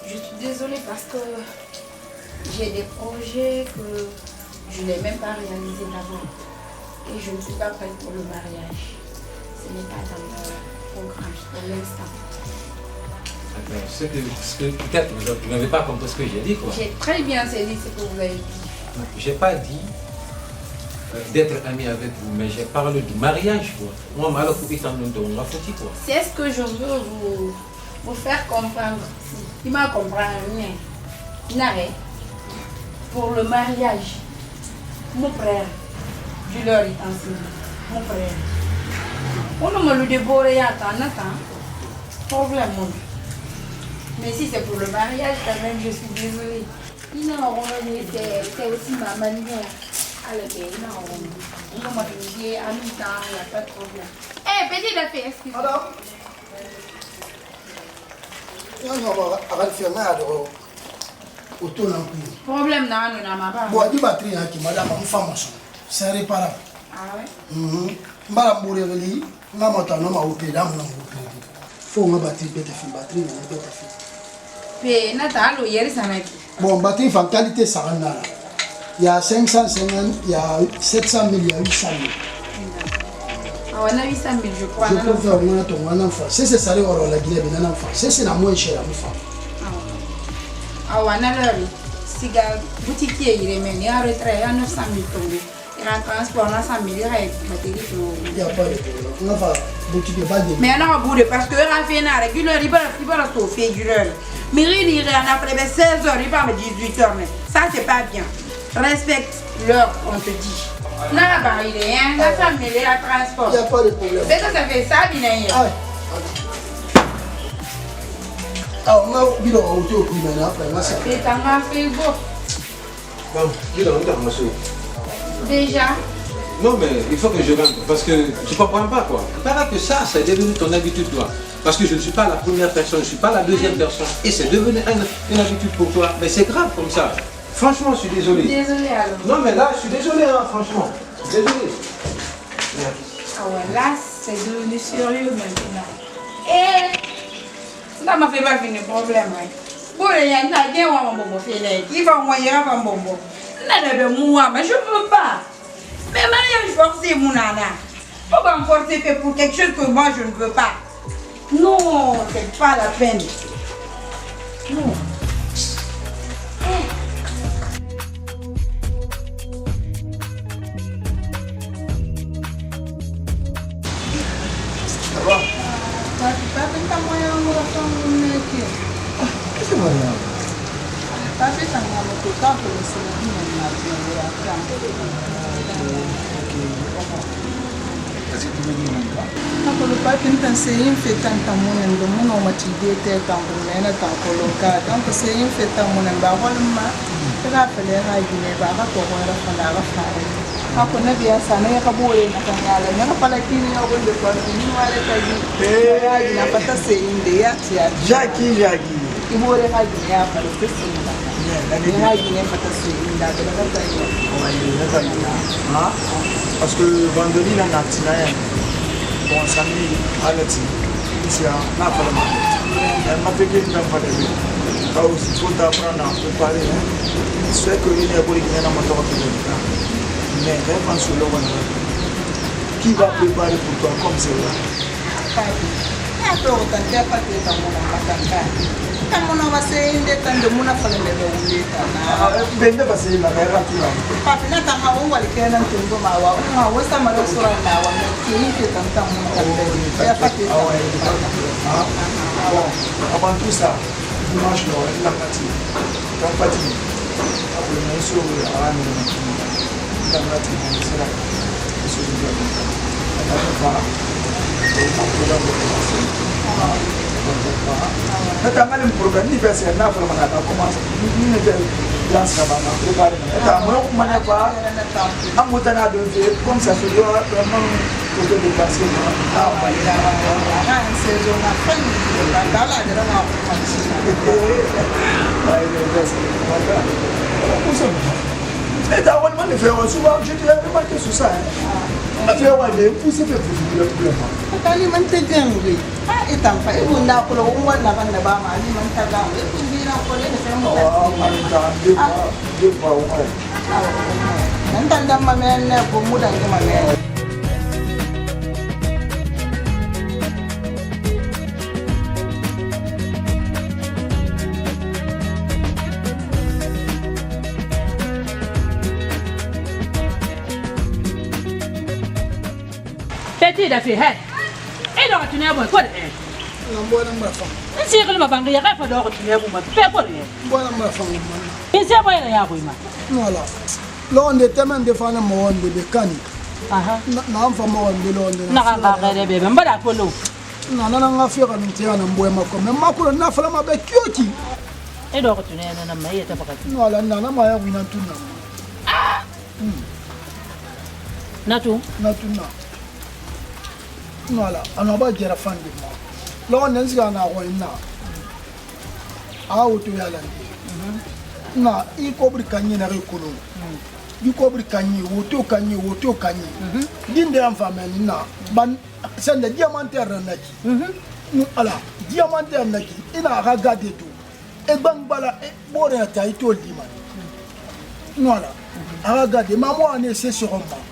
Je suis désolée parce que j'ai des projets que je n'ai même pas réalisés d'abord. Et je ne suis pas prête pour le mariage. Ce n'est pas dans mon programme pour l'instant. Peut-être vous n'avez pas compris ce que j'ai dit, quoi. J'ai très bien saisi ce que vous avez dit. Je n'ai pas dit d'être ami avec vous, mais j'ai parlé du mariage, quoi. Moi, alors, vous êtes en train de la foutre, quoi. C'est ce que je veux vous faire comprendre. Il m'a compris rien. N'arrête. Pour le mariage, mon frère, je leur ai enseigné. Mon frère. On me le déboré à temps. Problème, mon. Mais si c'est pour le mariage, quand même, je suis désolée. Non, c'est aussi ma manière. Allez, non, on m'a dit à mi-temps, il n'y a pas de problème. Eh, petit d'affaires, excusez-moi. Alors, on va faire mal autour d'un coup. Problème, non, non, Bon, il batterie qui madame, une femme, c'est réparable. Ah ouais? Madame Bourreli, n'a pas de nom à opérer dans mon faut une batterie, batterie, Mais Nathan, hier, ça m'a dit. Bon, batterie, en qualité, ça en a. Il y a 550, il y a 700 000, il y a 800 000. Ah, on a 800 000, je crois. Je peux faire un enfant. Si c'est ça, on va la Guinée, un enfant. Si c'est la moins chère, une femme. Ah, on a l'heure. Si la boutique il est mené à retrait à 900 000 tombés. Il y a un transport à 100 000, il y a une batterie. Il n'y a pas de problème. On va boutique de bague. Mais on a un bout de parce que Rafina, régulièrement, il va la sauver du l'heure. Mais il irait en après 16 h, il va me 18 h. Ça, c'est pas bien. Respecte l'heure qu'on te dit. Non, bah, il est un, la famille, il est à transport. Il n'y a pas de problème. Mais ça fait ça, bien. Ah, on a vu le auto au prix maintenant, après, là, ça. C'est un frigo. Bon, dis donc, monsieur. Déjà. Non, mais il faut que je rentre, parce que je ne comprends pas, quoi. Il paraît que ça, c'est devenu ton habitude, toi. Parce que je ne suis pas la première personne, je ne suis pas la deuxième personne. Et c'est devenu une habitude pour toi. Mais c'est grave comme ça. Franchement, je suis désolé. Désolé alors. Non, mais là, je suis désolé, hein, franchement. Désolé. Ah ouais, là, c'est devenu sérieux maintenant. Et ça m'a fait pas finir le problème. Bon, il y a un gars qui va me faire il va envoyer un bonbon. Non, moi, mais je ne peux pas. Mais mariage forcé, mon nana. Faut pas me forcer pour quelque chose que moi je ne veux pas. Non, c'est pas la peine. Non. Ça va? Qu'est-ce que vous avez? Ako lupa pintan seyin fetan tamunen do muno matide te tambu mena tankoloka donc seyin fetan munen ba holma tara fele ha gine ba ka to wala fala ga fare ako na biya sana ya kabuye na kanyala na pala kini ya wonde kwa ni wale kaji ya gina pata seyin de ya tia Jackie. ibore ha gine ya pala seyin da ya gine pata seyin da da ta yi parce que vendredi là natina bon samedi à l'ati ici na fala ma fait que dans pas de pas aussi faut apprendre à préparer c'est que il y a beaucoup qui n'a pas de mais réponse sur le qui va préparer pour toi comme c'est là to tan te pati tan mona matanga tan mona wase inde tan de mona falende de wuli tan bende basi la guerra tu papi na tan ha won wali kenan tun do ma wa ma wasa mara sura na wa ki ke tan tan mona falende ya pati avant tout ça dimanche la partie donc partie après le monsieur à la partie c'est là monsieur Nata ngali mprogram ni pesa na fala mana ta commence ni ne de lance ka bana préparer nata mo ko mana pa amuta na do fe comme ça se doit vraiment pour te dépasser ah ba ila na saison na fin la dala de na ko mansi ai le best voilà pour ça et da on man fait souvent je te l'ai remarqué sur ça affaire wa de pousser fait pour le problème kali man te gangi ha itam fa ibu na ko lo won na ban da ba ma ni man ta ga e ku bi na ko Nantanda mamene bumuda ngi mamene. Petit da fi he. E do tu ne boy ko de. Ngambona mbafa. Nsi ko ma bangi ya ka fa do ko tu ne bu ma pe ko de. Mbona mbafa ngambona. Nsi boy ya boy ma. Voilà. Londe temen defana mo wonde be kani. Aha. Na amfa mo wonde londe. Na ka ka de be mbada ko lo. Na nga fika ntiya na mbwe mako. Me makolo na fala mabe kyoki. E do ko tu ne na ma yeta fakati. Voilà na ma ya wina tuna. Natu. Na tuna. Voilà, on va dire fan de moi. Là on est dans la ruine. Ah où tu es là? Na, il cobri kanye na rekolo. Il cobri kanye, woto kanye. Dinde en famille na, ban c'est le diamantaire naki. Ala, diamantaire naki. Il a regardé tout. Et bang bala, bon et taille tout le dimanche. Voilà, a regardé. Maman on est sur un banc.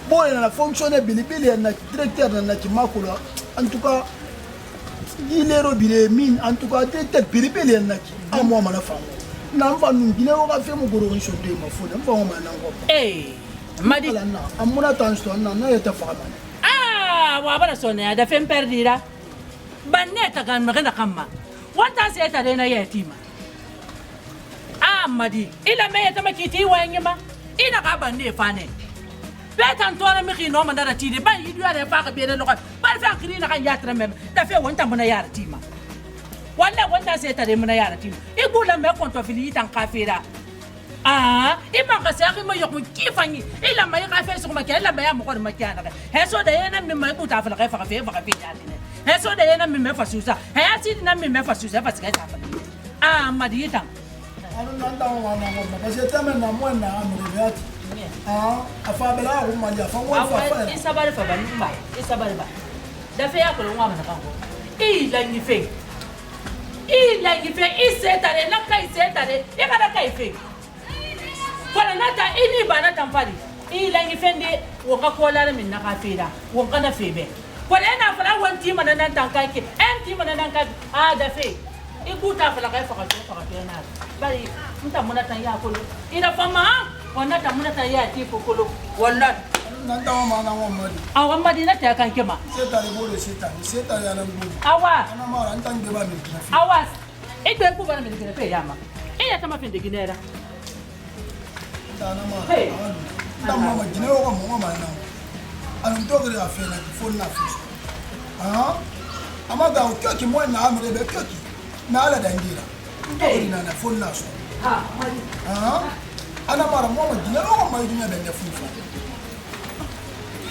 Bon, il a fonctionné, il directeur de la Makula. En tout cas, il est robiré, mine, en tout cas, directeur de la à moi, ma femme. N'enfant, nous, il a fait mon gros sur deux, ma femme, n'enfant, ma Eh, Madi. À mon attention, non, il était femme. Ah, wabara sonne, da fem perdira. Baneta kan magana kama. Wanta sai ta dena yatima. Ah, Madi, ila me yata makiti wanyama. Ina ka bande fane. Betan tona mi khino mandara tidi ba yidu ya fa ka bene lokal ba fa khiri na kan yatra mem da fe wonta muna yara tima walla wonta se tare muna yara tima igula me konto fili tan kafira ah ima ka sa ki mo yok kifani ila mai ka fe so ma ke ila ba ya mo ko ma kyana he so da yana mi mai buta fa ka fa fe ya dine he so da yana mi me fa susa he ya si na mi me fa susa fa ska ta fa ah madita anu nanda wa na ngoma parce que tama na mo na amrevati afabela ko manja fa wa fa isabari fa bani ba isabari ba da fe ya ko ngwa ma ka ko ila ni fe isetare na kai setare e kada kai fe kola nata ini bana tamfari ila ni fe ndi wo ka ko la min na ka fe da wo kana fe be kola na fara wanti mana nan tankaki enti mana nan ka da fe ikuta fala kai fa ka na bari mta muna tan ya ko ina fama wanda ta muna ta ya ti kokolo wallahi nan ta ma na ngoma di awa madina ta kan kema setare bolo setare ya nan bolo awa ana mara ntan de ba mi awa egbe ku bana mi kire pe yama iya ta ma fin de ginera ta na ma ta ma gine o ko mo ma na an to gre afe na ki fon na fi amaga o kyoki mo na amre be kyoki na ala dangira to na fon na so ana mara mo gine o ko ma gine be ne fufa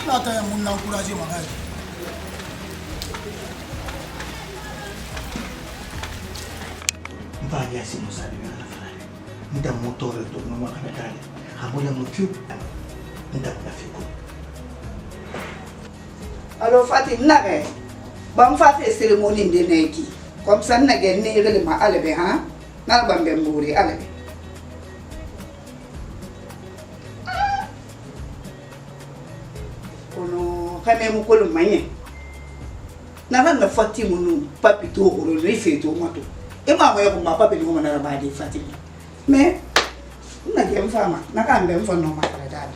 na ta ya mun na encourager magaji Vaya si no sabe nada fare. Nda motor to no ma kana kale. Hamoya mutu. Nda na fiko. Alors Fatim nage. Bam fa fe cérémonie de neki. Comme ça nage ne rele ma alebe ha. Na bam be mburi alebe. Ono kame mu ko manye. Na ran na Fatim nu papito oro rife to mato. E ma mo yako mapa pe ni mo na ba di Fatim. Mais na ge mfama na ka mbe mfo no ma la dada.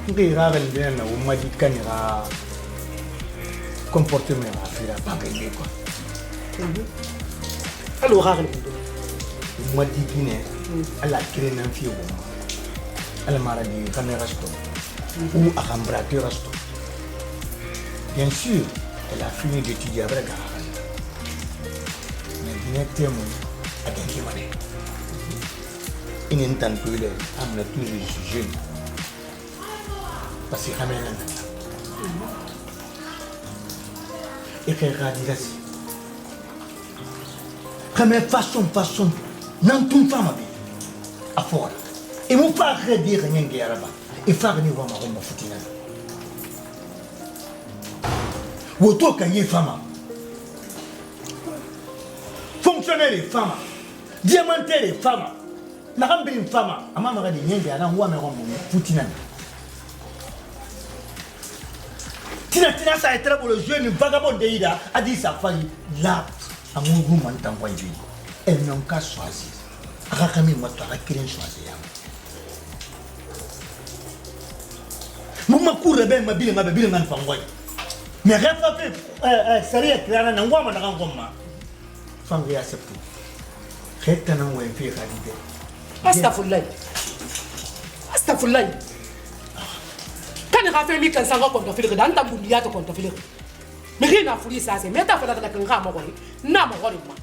Nge ragal bien na uma di kanira comportement a fira banque ni quoi. Alors ragal ko. Uma di kine ala kire nan fi wo. Ala mara di caméra sto. Ou à cambrateur sto. Bien sûr, elle a fini d'étudier avec garage. Mais bien témoin à quelqu'un mané. Il n'est pas toujours amna toujours jeune. parce que xamee na et que radilasi xamee façon nan tum fama bi a fora et mu fa xedi xanyen ge araba et fa ni wa ma ko futina woto kan yi fama fonctionnaire fama diamantaire fama na kambiri fama ama ma di nyenge ana wa me ko futina tina ça est très pour le jeune vagabond de Ida a dit sa famille là à mon goût m'entend quoi il elles n'ont qu'à choisir rakami mato rakire choisir muma courre ben ma bile ngan fangoi mais refa fait sérieux clana na ngwa na ngoma fangi accepte kheta na ngwa fi khalide astagfirullah kan ka mi kan sanga ko to filire dan tambundi ya to ko to filire mi rina furi sa se meta fala kan ka ma ko na ma ko ma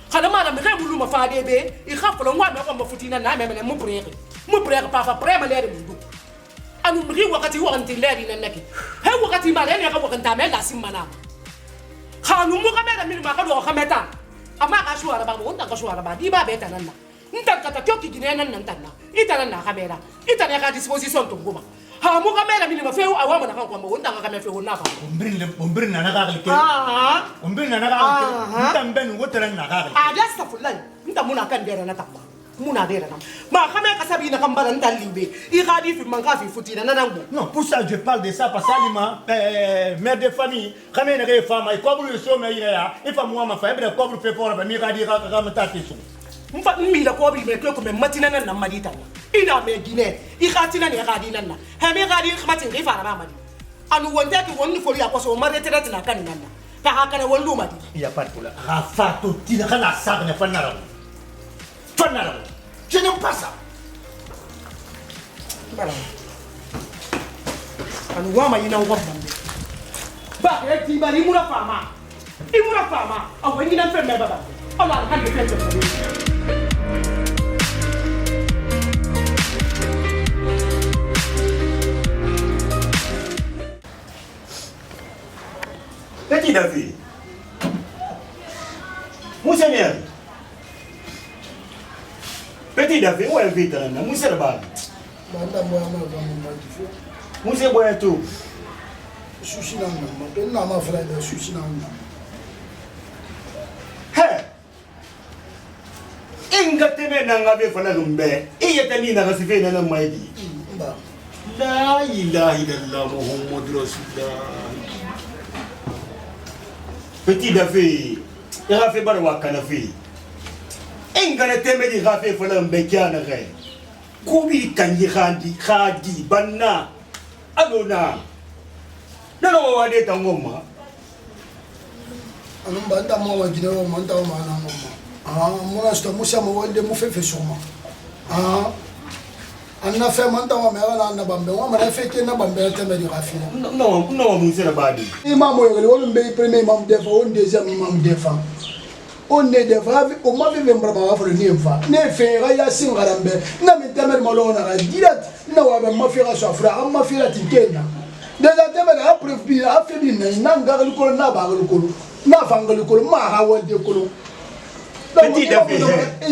kala mala mi re bulu ma fa de be I kha fala ngwa me ko ma futina na me mu prere pa fa prema le mu anu mi wakati wa anti le ni naki he wakati ma le ne ka wakanta me la simana khanu mu ka me da mi ma ka do ka meta ama ka shuara ba mo nda ka shuara ba di ba be tanana nta ka ta kyoki gine nan tanna itana na kamera itana ka disposition to ngoma ha mu kamera mini mafeu awama na kan kwamba wonda ka mafeu na ka ombrin na ka ke ombrin na ka ke ntambe ni wotera na ka a gasta fulani nta muna kan dera na takwa muna dera na ma kame ka sabi na kambala nta limbe I gadi fi manka fi futina na nango non pour ça je parle de ça parce que mère de famille kame na ke fama I ko bulu so me ya I fa mu ma fa be ko bulu fe fora ba mi gadi ka mata ke so mfa mila ko bi me ko me matina nan madita ina me gine I khatina ne gadi nan na ha me gadi khmatin ri fara ba madi anu wonda ki wonni foli ya ko so ma retraite na kan nan ka haka ne wondu madi ya pas pour la rafato tina kana sa ne fanara je n'aime pas ça bala anu wa ma ina ngwa ba ke ti ba ni mura fama awani nan fe me baba Allah kan de fe Petit David, Monseigneur, Petit David, où est le vétéran? Monsieur le bal. Monsieur Boyato. Sushi na mama, ben na ma frère de sushi na mama. Inga teme na ngabe fala lumbe. Iyete ni na kasife na maidi. La ilaha illallah Muhammadur Rasulullah. Petit David, il a fait barwa kanafi. Inga na teme di gafe fala lumbe kiana re. Kubi kanyi khadi banna. Alona. Nano wade tangoma. Anumba nda mwa gine wa manda wa mana ngoma. Muna sto musa mo wande mu fefe soma. Anna fe manda wa me wala na bambe wa ma fe ke na bambe teme di gafina. Non musa la badi. Imam o yele won be premier imam defa on deuxième imam defa. On ne defa o ma fe membra ba wa ni mfa. Ne fe ga ya singarambe na mi teme mo lo na ga dirat na wa ba ma fe ga so afra amma fe la tikena. Déjà teme na preuve bi a fe bi na ngagal ko na ba gal ko na fangal ko ma ha walde ko. Petit David.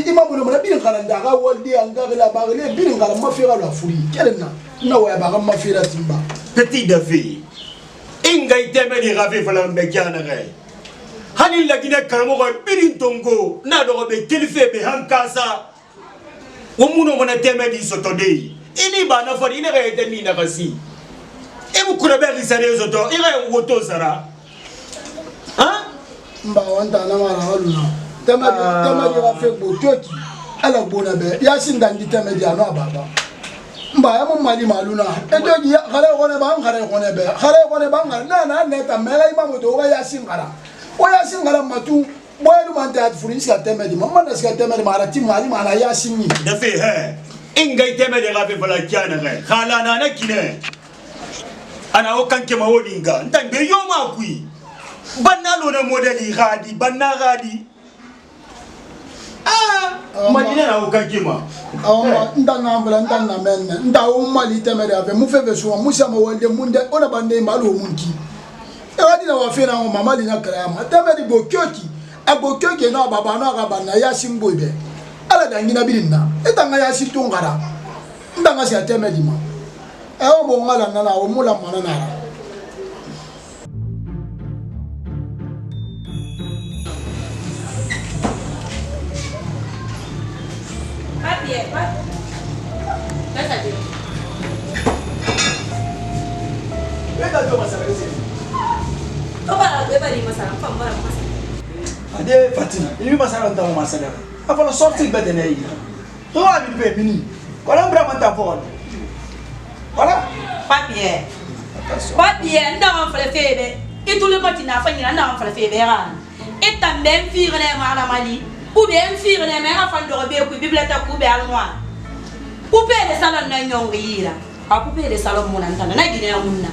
Imam o na bi ngalanda ga walde angala ba le bi ngala ma fe ga la furi kelena na wa ba ga ma fe la timba. Petit David. Inga iteme di gafe fala mbe kiana re. Hani la gine karamo ko birin tongo na do be kilife be hankasa. Wo muno mona teme di sotodei. Ini ba na fori ine ga eteni na kasi. Ebu kura be risare zoto ire woto sara. Mba wanta na mara haluna. Teme di gafe botoki. Ala bona be yasin dangi teme di ano baba. Mba ya mo mali maluna. Edo gi khare kone ba khare kone be. Khare kone ba ngara na neta mela imam do ga yasin ngara. O yasin ngara matu boy du mante at furin ska teme di mama na ska teme di mara tim mali mala yasin ni. Dafe inga iteme di gafe fala kiana re. Khala na na kine. Ana okanke mawodinga ntambe yoma kui banna lo na modeli gadi banna gadi Imagine na ukakima. Ndana mbala ndana men. Nda o mali temere ave mu feve so mu sama wande munde ona bande malo munki. E wadi na wafira o mama li na krama. Temere bokyoki. Abokyoki na baba na ga bana ya simbobe. Ala dangina bilinna. Etanga ya situngara. Ndanga si temere ma. E o bo ngala na o mula mana na. Ade Fatima, il va s'arrêter dans ma salle. Avant de sortir de l'année. Toi, il fait fini. Voilà un bras de fort. Voilà. Papier. Papier, non, on fait le fait. Et tout le monde n'a pas fini, non, on fait le fait. Et t'as même fille, à la Mali. Ou bien fille, afin de rebeller, ou bibliothèque, ou bien moi. Poupée de salon n'a rien. A poupée de salon, mon antenne, n'a guiné à mon.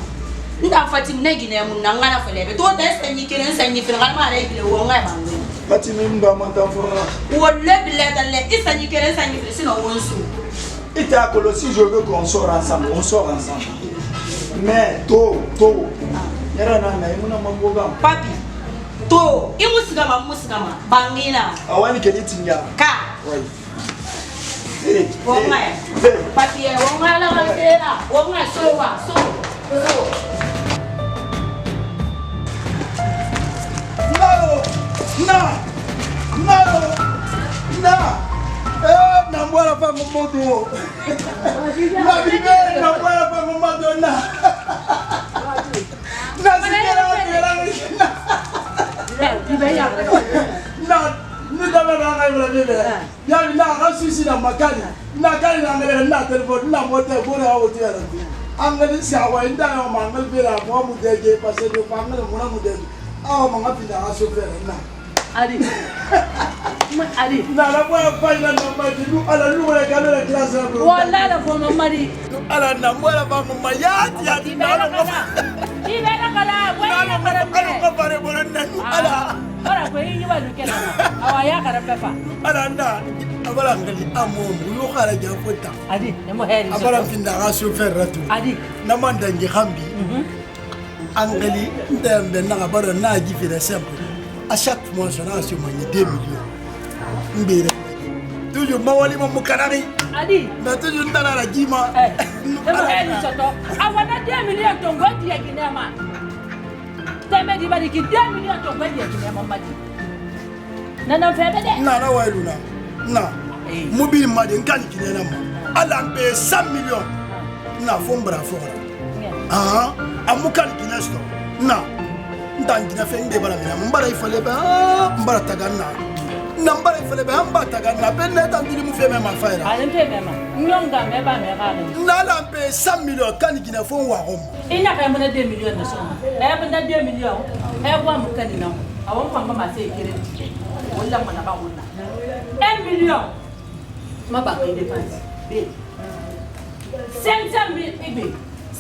Nda Fatima n'a guiné à mon nangana fele. Toi, t'es ni qui n'est ni finalement avec le wonga. Fatima m'a monté fort. Ou le billet d'aller, il s'agit que les amis, sinon on sou. Et t'es à Colossi, je veux qu'on sort ensemble. On sort ensemble. Mais, tôt. Y'a rien à mon amour. Papi, tôt, il moussama, bangina. Awani Kenitinga. Ka. Oui. Papi, on va la là. On va so. No. Na mbwala pa momodo. Na bibe na mbwala pa momodo na. Na sikera na. Bibe ya. Na, ni dama na ngai bla bibe. Ya ni na ga susi na makani. Na kali na ngere na telefone na mote bora ha hotel. Angali si awa inda yo mangal bela mo mu dege parce que pangal mo na mu dege. Awa manga pinda ha chauffeur na. Ali. Ali. Na la boya pa ina na mari lu ala lu wala galo la classe la bro. Wala la fono mari. Ala na mwala ba mo mayati ya Di bela kala. Wala kala. Ala ko bare bolan na ala. Ora ko yi ba lukela. Awa ya kara pefa. Ala nda abala ngali amom lu kala ja fota. Ali, nemo heri. Abala pinda ha chauffeur ratu. Ali. Na manda ngi khambi. Angali ndembe na abala na jifira simple. À chaque mois, je lance 2 millions. Mbire. Toujours mawali mo mukanari. Adi. Na toujours ndana la jima. Nemo heri soto. Awana 2 millions tongo dia kinema. Teme di bari ki 2 millions tongo dia kinema mati. Nana febe de. Na wailuna. Na. Mobile made nkani kinena ma. Ala mbe 100 millions. Na fombra fora. Ah, amukani kinesto. Na. Ndangina fende bala mina mbara ifale ba mbara tagana na mbara ifale ba mbara tagana ben na tandili mu feme ma faira ale mpe mema nyonga meba me gare na la mpe 100 millions kan gina fon wa rom ina ka mona 2 millions na soma e banda 2 millions e wa mukani na awon kwamba ma sai kire wala mana ba wala 1 million ma ba ka dépense be 500 000 ibe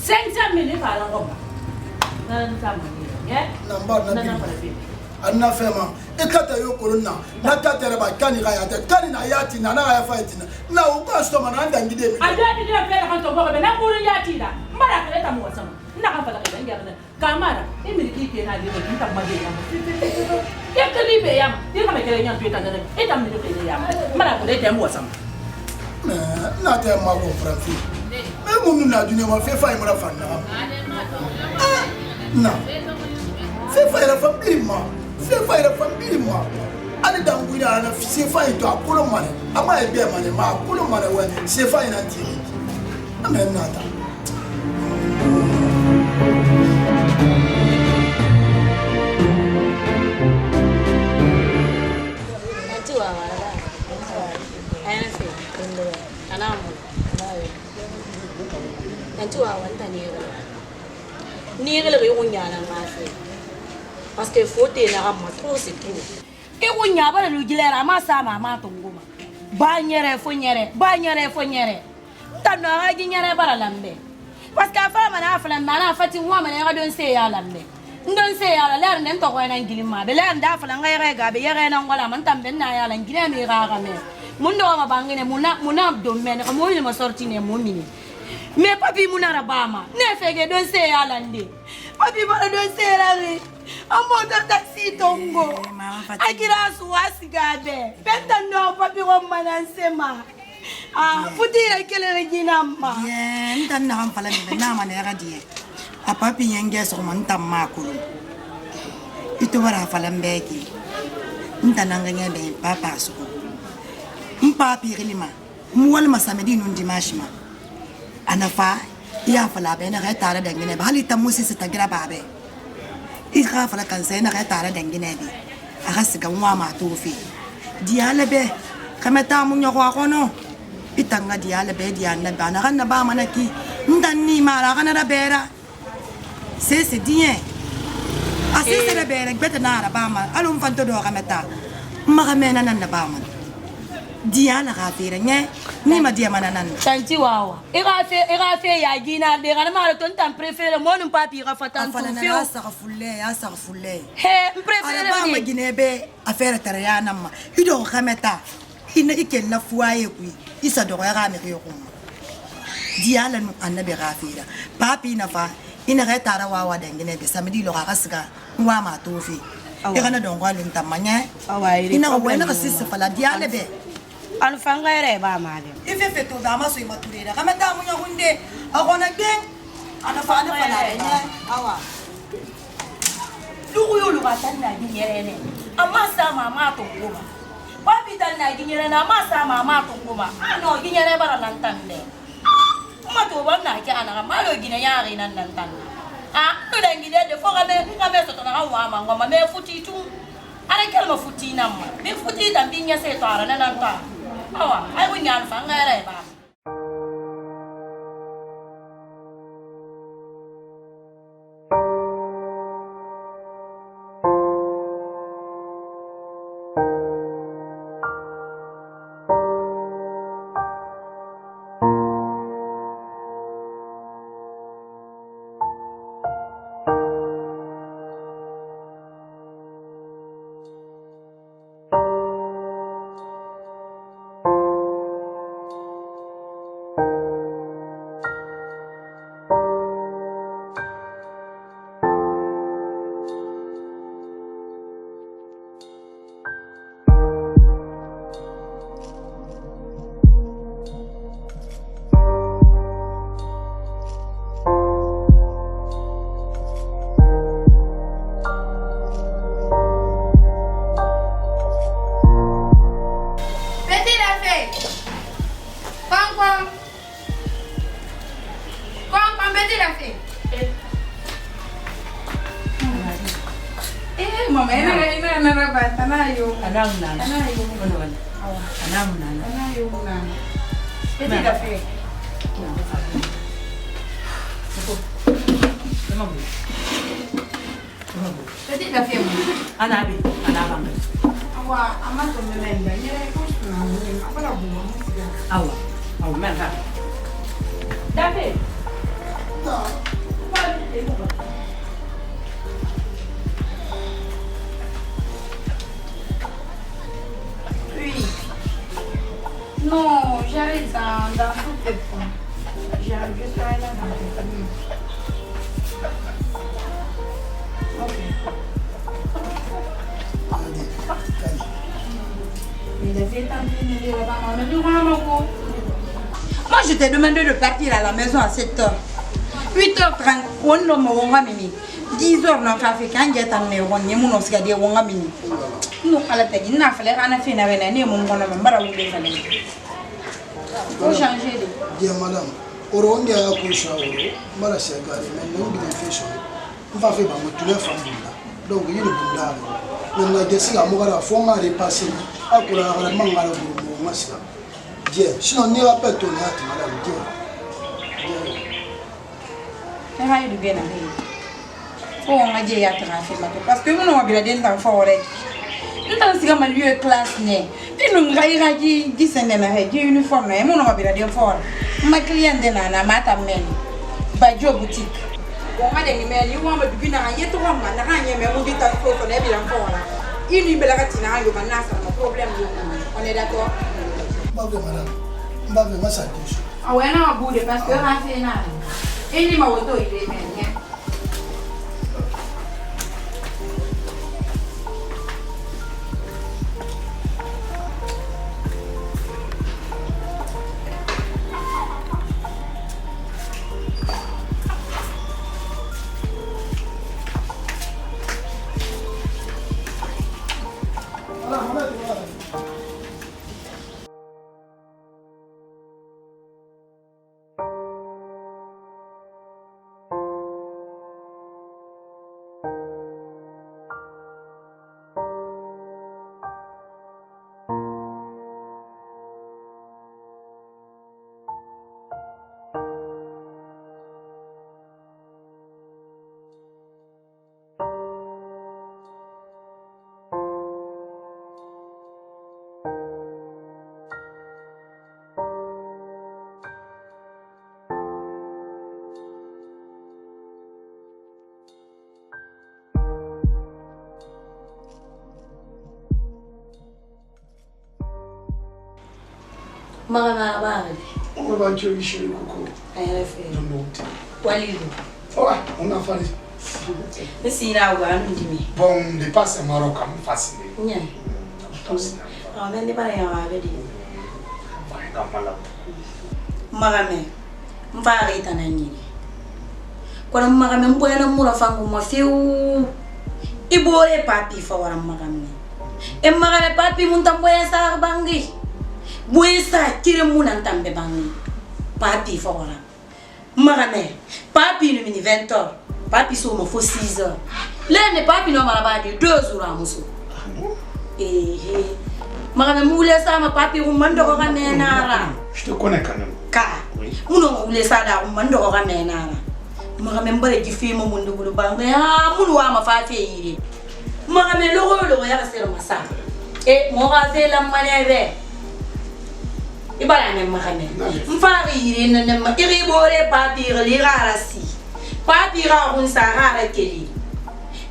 500 000 ka la ngoma na ntamani anna fema ekata yo kolonna na tatere ba kani ga ya kani na yati na na ya fight na o customer na ndangide mi adani de fere kan to bo be na kuru yati da mara ka ta mo sama na kan fala ka ngia na kamara imiliki ke na de ni ta ma de ya ka libe ya ni ka me kele nya to ta na e ta mi de ya mara ko de te mo sama na te ma ko franci me mun na dunia ma fe fa imra fa na na Sefa ira famille ma. Ali dangunya na sefa ito akolo mane. Ama ebe mane ma akolo mane we sefa ina ntiri. Amen nata. Nanti wawala. Ayana fe. Anamu. Nanti wawanta ni le yonya na mafe. Parce que faut te na ma trop c'est trop. E wonya ba le gilera ma sa ma tongoma. Ba nyere fo nyere. Tano ga nyere bara lambe. Parce que fa mana afala mana fati wa mana ga don se ya lambe. ndon se yala ler nen to ko nan gilima be ler da fala ngai ga be yere nan wala man tambe na yala ngina mi ga me mun do ma bangine muna do men ko mo ni ma sorti ne mo mini me papi muna rabama ne fege don se yala ndi papi bala don se rari amo do taxi tongo akira su wasigabe penta no papi ko manansema futira kele regina ma ye ndan na fala me na ma ne ga die a papi yenge so man tamma kulu itu wara fala mbeki ntananga ngebe papa so papi rilima muwal masamedi nun dimashima anafa ya fala be na ga tara dangine ba halita musi sita gira babe ika fala kan sai na ga tara dangine bi aga siga nwa ma tofi diale be kamata mun yoko akono itanga diale be diana ba na kana ba manaki ndani mara kana da bera c'est bien assez de bera beta na ba ma alum fanto do kamata magamena nan na ba man diana ga fere nye ni ma dia mananan tanti wawa ira fe ya gina de ga ma ton tan préféré mon papi ga fatan to fi ya sarfulle he préféré ba ma ginebe affaire tarayana ma ido kamata ina ike na fuaye ku isa do ga me ko diana no annabi ga fere papi na fa ina ga tara wawa dangine be samedi lo ga siga wa ma tofi ira na don gwalin tamanya ina wena ga sisse fala diana be an fangere ba mali ife feto da maso imaturera kama ta munya hunde akona gen ana fa fala nya awa lugu yo luga tan na ginyere ne amma sa mama to goma papi tan na ginyere na amma sa mama to goma ano ginyere bara nan tan de kuma to ban na ki ana ma lo ginya yare nan nan tan to da gide de fo ga me so to na wa ma ngoma me futi tu ara kelma futi na ma me futi dan binya se to ara nan ta awa ai kunyan fangere ba Non, j'arrive dans toutes les points. J'arrive juste à aller dans les familles. Ok. Il avait tenté là-bas, on a dû rendre. Moi, je t'ai demandé de partir à la maison à 7h. 8h30, on ne m'a mimi. 10h, on a fait quand j'ai amené, on y a mon oscar de Wongamini. Nous, à la tête, il n'a fallu rien faire, n'a rien, mon bon homme, il faut changer de. Dear madame, Oronde a couché à Oro, Marasagari, mais non de fashion. On va faire un peu de femme. Donc, il y a une bunda. On a décidé à Mogara, faut m'en repasser. À quoi la mangala pour Massia. Dieu, si on n'y a pas ton acte, madame, Dieu. C'est vrai, il bien aller. Faut on a dit à tracer, parce que nous avons bien dans le forêt. Nous avons un lieu classe. Nous avons un uniforme. Nous avons un fort. Ma cliente est là, ma boutique. Bon, madame, mais il y a un peu de bien à y être en man, mais on dit à toi qu'on est bien encore là. Il n'y a pas de problème. On est d'accord? Madame, ma santé. Ah ouais, non, bout de parce que ma fille n'a. Il m'a auto il est bien. Mama bari. On va tuer chez le coco. Ayere fe. Non. Walido. Ouais, on a fallu. Si na wa ndimi. Bon, on dépasse le Maroc comme facile. Nya. Ah, mais ne bara ya wa bedi. Magame. Mfari tanani. Kwa magame mboya mura fangu mafiu. Ibore papi fa wara magame. E magame papi muntamboya sa bangi. Buesa kire muna ntambe bangi. Papi fa wara. Magame. Papi no mini 20 heures. Papi so mo fo 6 heures. L'année papi no marabadi 2 jours à muso. Magame moule ça ma papi rumando ko kamenara. Je te connais quand même. Ka. Muno moule ça da rumando ko kamenara. Magame mbare gifi mo mundu bulu banga ya mulu wa ma fa fe yiri. Magame logo ya sero masa. Mo ga la maneve. Ibara ne magame. Mfari yiri ne ma iri bore papi ri rarasi. Papi ra un sahara keli.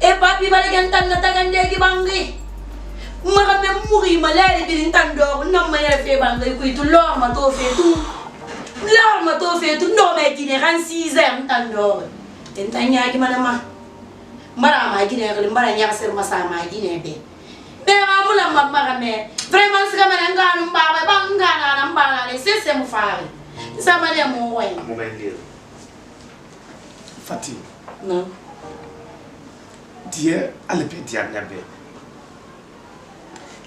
Papi bale gantan na tagande gi bangi. Magame muri malari bin tando na maya fe bangi ku itu lo ma to fe tu. Lo ma to fe tu no me gine ran 6 heures tando. Tentanya gi manama. Mara ma gine gal mara nya ser masa ma gine be. Be amula magame. Vraiment ce que ngana mbawe bangana na mbala c'est mo fari. Ça m'a dit mo way. Mo ben dire. Fatih. Non. Dieu a le petit diable.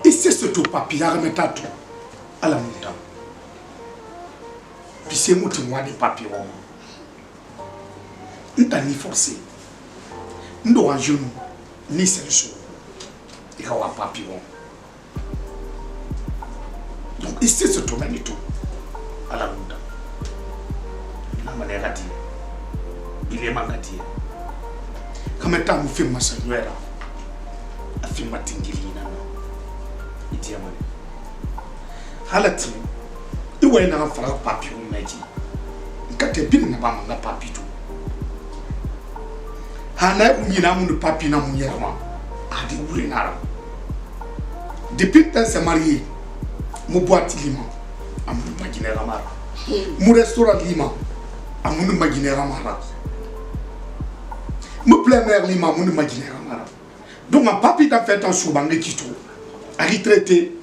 Et c'est ce tout papier à remettre à tout. À la montagne. Puis c'est moi qui m'ai dit papier. Nous t'as ni forcé. Nous en genou. Ni c'est le jour. Il y a un papier. Donc ici c'est tout même tout. À la montagne. La manière à dire. Il est magati. Comme étant un film massa. Nuera. Un film matingilina. Itiamane. Halati. Iwa ina ngafara papi umeji. Nkate bin na bama nga papi tu. Hana unyina mundu papi na munyerama. Adi uri nara. Depuis que s'est marié, mon boîte lima, à mon imaginaire amara. Mon restaurant lima, à mon imaginaire amara. Mon plein air lima, mon imaginaire amara. Donc un papi t'a fait un soubangé qui tout. A retraité,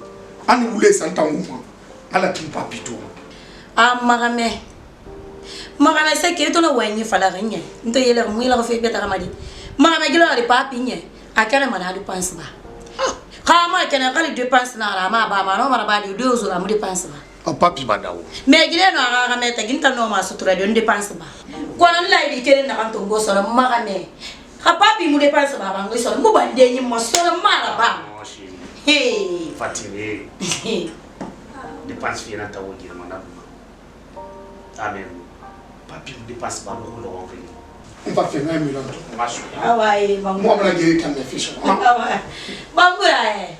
à nous voulait s'entendre au moins. À la kin papi tout. Ah, Marame. Marame, c'est que tu n'as pas eu la rigne. Tu as eu la mouille, la fait bien à Ramadi. Marame, il a des papiers. À quel moment tu penses pas? Comment est-ce que tu dépenses dans la main? Maman, on va 2 jours à me dépenser. Un papi badao. Mais il est dans la ramette, il est dans la soutre, il ne dépense pas. Quand on l'a dit qu'il est dans ton gosse, on Marame. A papi me dépense pas, on va me bander, il m'a sonné mal là-bas. Hey! Fatigué. Dépense finale à vous dire, madame. Amen. Papi me dépasse pas, nous l'avons fait. On va faire 1 million. Ah ouais, bon. Moi, je vais guérir comme mes fiches. Ah ouais. Bon, ouais.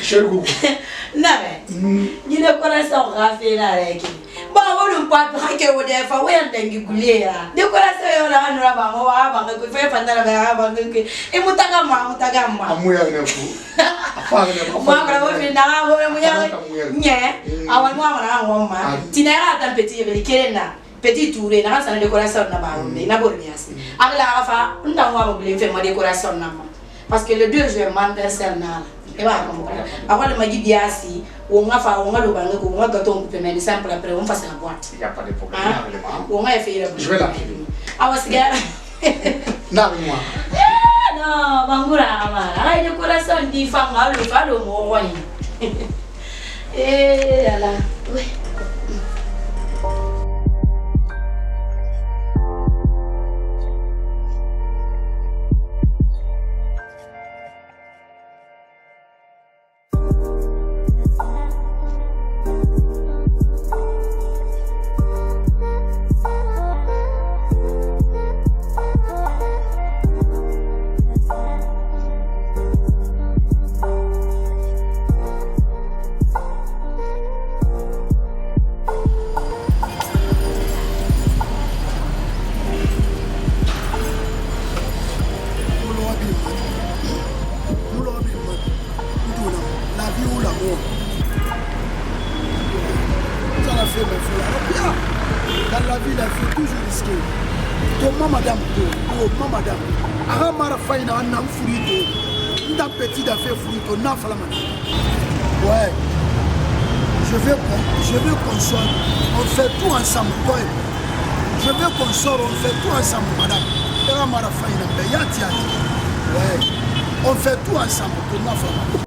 Chez le goût. Non, mais. Il ne connaît pas grave, là, avec. on pas que vous devez faire un dengue. Décoration, on a un rabat, on fait un rabat, et Moutagama. Amouya ne fou. Moi, je vais petit tour et la décoration n'a pas décoration parce que le 2 juin, et avant le magi biasi, on a fait un gâteau de simple après on fasse la boîte. Il n'y a pas de problème. On a fait je vais l'appeler. Ah, was Non, moi. Non, Bangura, la décoration dit femme, le fado, mon et là, oui. Dans la vie, il faut toujours risquer. Comment madame, comment madame, Aramara Faina, un an fruito, un petit d'affaires fruito, n'a pas la madame. Ouais, je veux qu'on sorte, on fait tout ensemble. Ouais. Je veux qu'on sorte, on fait tout ensemble, madame. Aramara Faina, yati. Ouais, on fait tout ensemble, pour n'a pas la madame.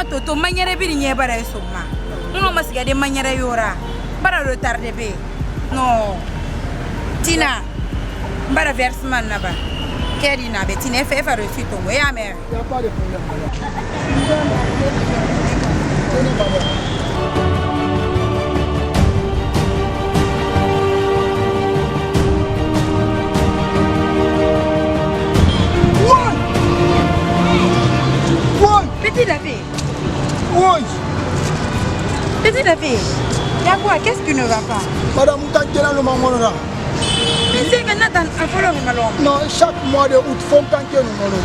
Toto manyere bi nye bara soma no masiga de manyere yora bara retarde be no tina bara versement na ba keri na be tina fe fa reçu to ya mer y a pas de problème Petit David. Oui. Petit David. Y'a quoi? Qu'est-ce qui ne va pas? Madame, vous avez le maman là. Mais c'est que Nathan a fallu le malon. Non, chaque mois de août, faut qu'on ait le malon.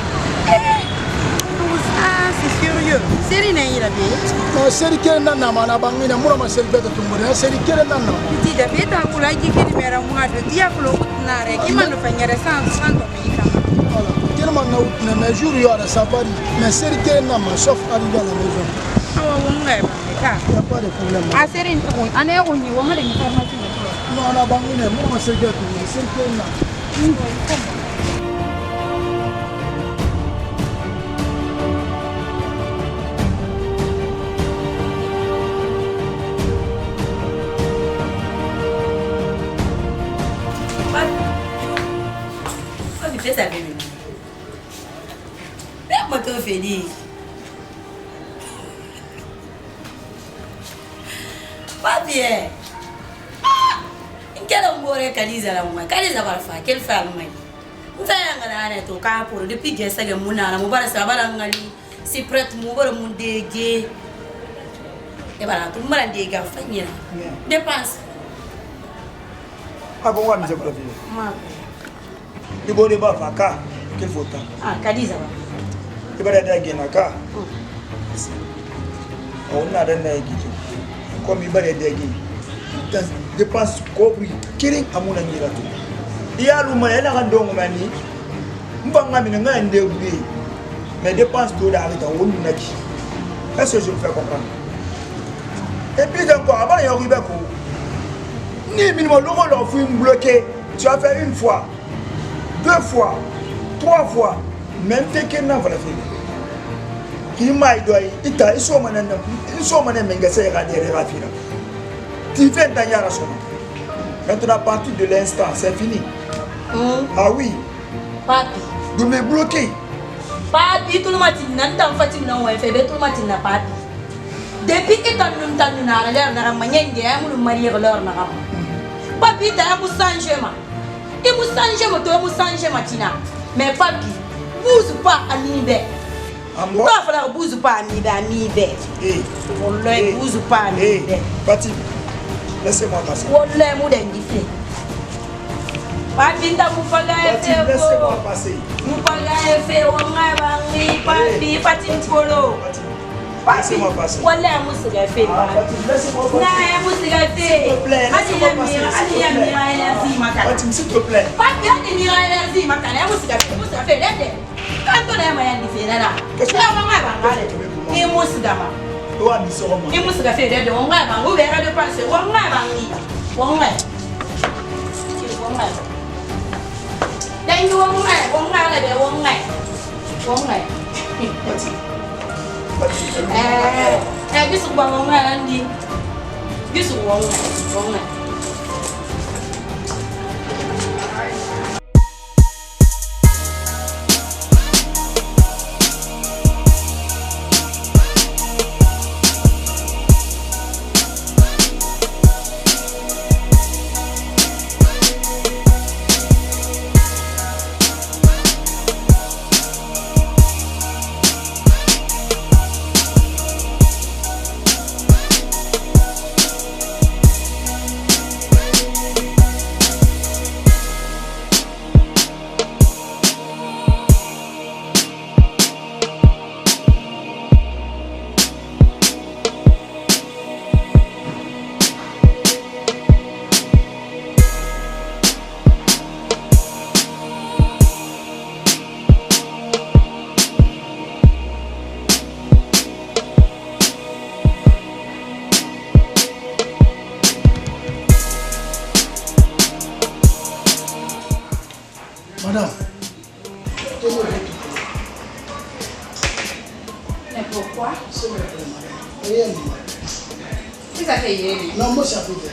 Ah, c'est sérieux. C'est rien à la vie. Non, c'est qui est nana, ma bangina, moi ma c'est bête tout le monde. C'est qui est nana. Petit David, t'as voulu dire que tu m'as moi de diable ou nare. Qui m'a le fait n'y sans dominicain. Tellement na août, mais jour il y a ça parie. Mais c'est qui est nana, sauf arrivé à la maison. Ah, on va. Il n'y a pas de problème. Ah, c'est rien. On est au niveau, on a des informations. Non, on a bangina, moi ma c'est bête. C'est qui est nana. Ça fait moi te fais dire pas bien quel amour Kaliza la moi Kaliza va faire quel faire moi nzanga na to ka pour depuis que ça muna na mubara sa bala ngali si prête mubara mun dege e bala to mara dege fanya dépense ah bon wa mi je profite ma ni bo de ba fa ka quel faut temps ah Kaliza ba e ba da gena ka on na da na gito comme i ba da gena dépense ko pri kiring amuna ngira to iya luma yana kan dongo mani mbanga mina nga ndebuli mais dépense to da avec on naki est-ce que je me fais comprendre et puis encore avant y arriver ko ni minimum le rôle of bloqué tu as fait une fois 2 fois 3 fois même te kenna fala fait qui mai doy ita iso manan menga sai ga dire rafina tu fais ta yara sona maintenant à partir de l'instant c'est fini Ah oui. Papi. De me bloquer. Papi, tout le matin, n'entend Fatim non ouais fait tout le matin na papi. Depuis que t'as na l'air na manière de me marier leur na. Papi t'as un changement. Et vous changez toi vous changez matina. Mais papi, bouge pas à Nibe. Toi falloir bouge pas à Nibe. Eh. Wallahi bouge pas à Nibe. Fatim, laissez-moi passer. Wallahi mou d'indifé. Papi t'as vous Fatim, laissez-moi passer. Mupaga fait wanga bangi papi Fatim polo. Laissez-moi passer. Wallahi musiga fait. Laissez-moi passer. Na musiga fait. S'il te plaît, laissez-moi passer. Fatim, s'il te plaît. Papi ati mira énergie makana musiga fait dede. Quand on est moyen de faire là. Qu'est-ce que wanga bangale? Ni musiga ma. Toi ni soro mo. Ni musiga fait dede wanga bangu vera de passer wanga bangi. Wanga. Wanga. Đây luôn uống ngay là để uống này cái sụp bằng uống này anh đi cái sụp uống này Madame. Mais pourquoi? C'est vrai, madame. Qu'est-ce que ça fait hier? Non, moi, ça fait bien.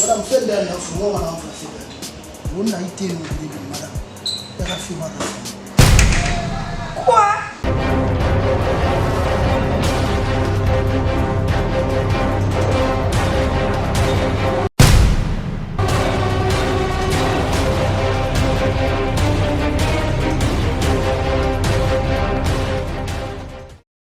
Madame, faites d'un enfant, moi, on a fait. On a été nous, madame. Elle a fait madame. Quoi?